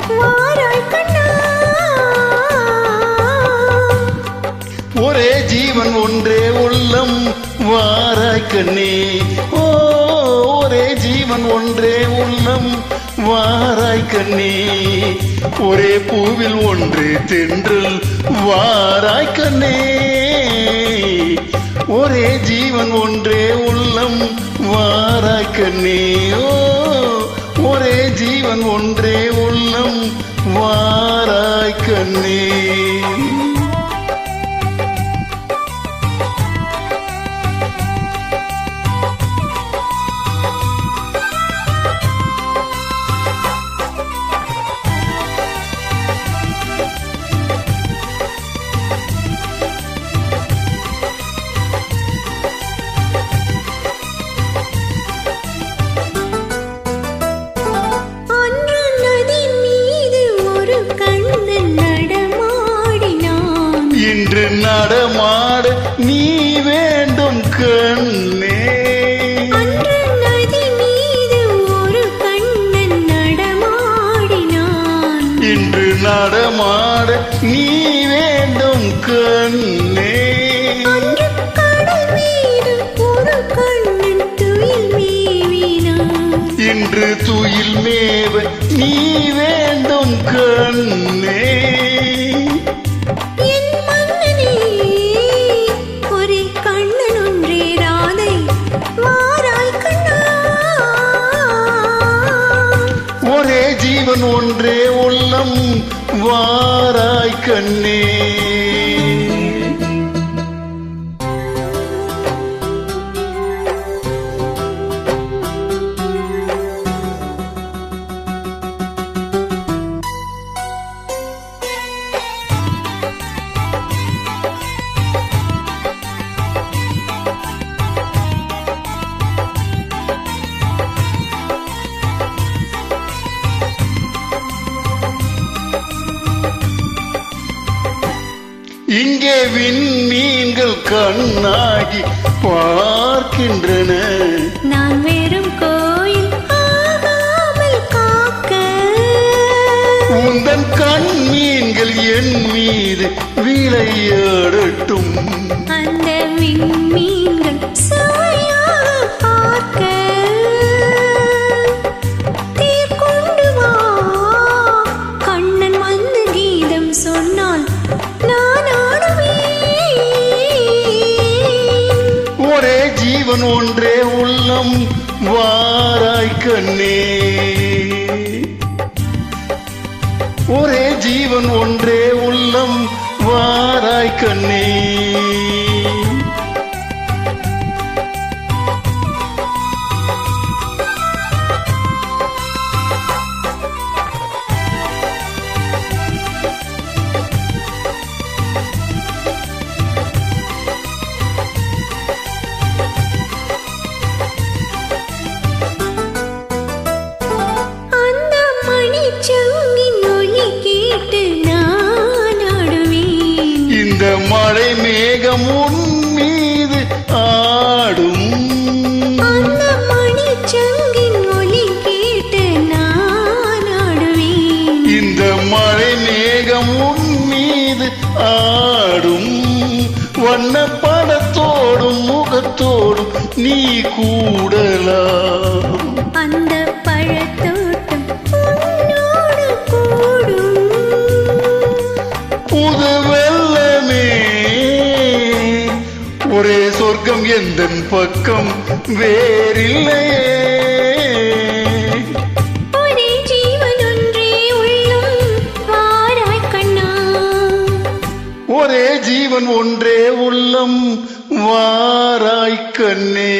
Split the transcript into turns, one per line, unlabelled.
வாராய் கண்ணா.
ஒரே ஜீவன் ஒன்றே உள்ளம் வாராய் கண்ணே. ஓ, ஒரே ஜீவன் ஒன்றே உள்ளம் வாராய் கண்ணே. ஒரே பூவில் ஒன்றே தென்றல் வாராய் கண்ணே. ஒரே ஜீவன் ஒன்றே உள்ளம் வாராய் கண்ணே. ஓ, ஒரே ஜீவன் ஒன்றே உள்ளம் வாராய் கண்ணே. இன்று நடமாட நீ வேண்டும் கண்ணே.
அன்று நதி மீது ஒரு கண்ணன் நடமாடினான்.
இன்று நடமாட நீ வேண்டும் கண்ணே.
அன்று கடல் மீது ஒரு கண்ணன் துயில் மேவினான்.
இன்று துயில் மேவ நீ வேண்டும் கண்ணே. ஒரே ஜீவன் ஒன்றே உள்ளம் வாராய் கண்ணே. இங்கே விண்மீன்கள் கண்ணாகி பார்க்கின்றன.
நான் வெறும் கோயில் ஆகாமல் காக்க.
உந்தன் கண்மீன்கள் என் மீது விளையாடட்டும்.
அந்த விண்மீன்கள் சுவையாக பார்க்க. தேர் கொண்டு வா கண்ணன் வந்து கீதம் சொன்னால் நான் ஆடுவேன்.
ஒரே ஜீவன் ஒன்றே உள்ளம் வாராய் கண்ணே. ஒரே ஜீவன் ஒன்றே உள்ளம் வாராய் கண்ணே. இந்த மழை மேகம் உன் மீது ஆடும்.
அந்த மணிச்சங்கின் ஒலி கேட்டு நான் ஆடுவேன்.
இந்த மழை மேகம் உன் மீது ஆடும். வண்ண படத்தோடும் முகத்தோடும் நீ கூடலாம்.
அந்த பழத்தோட்டம் உன்னோடு கூடும்.
புது வெள்ளமே ஒரே சொர்க்கம் எந்தன் பக்கம் வேறில்லையே.
ஒரே ஜீவன் ஒன்றே உள்ளம் வாராய் கண்ணா.
ஒரே ஜீவன் ஒன்றே உள்ளம் வாராய் கண்ணே.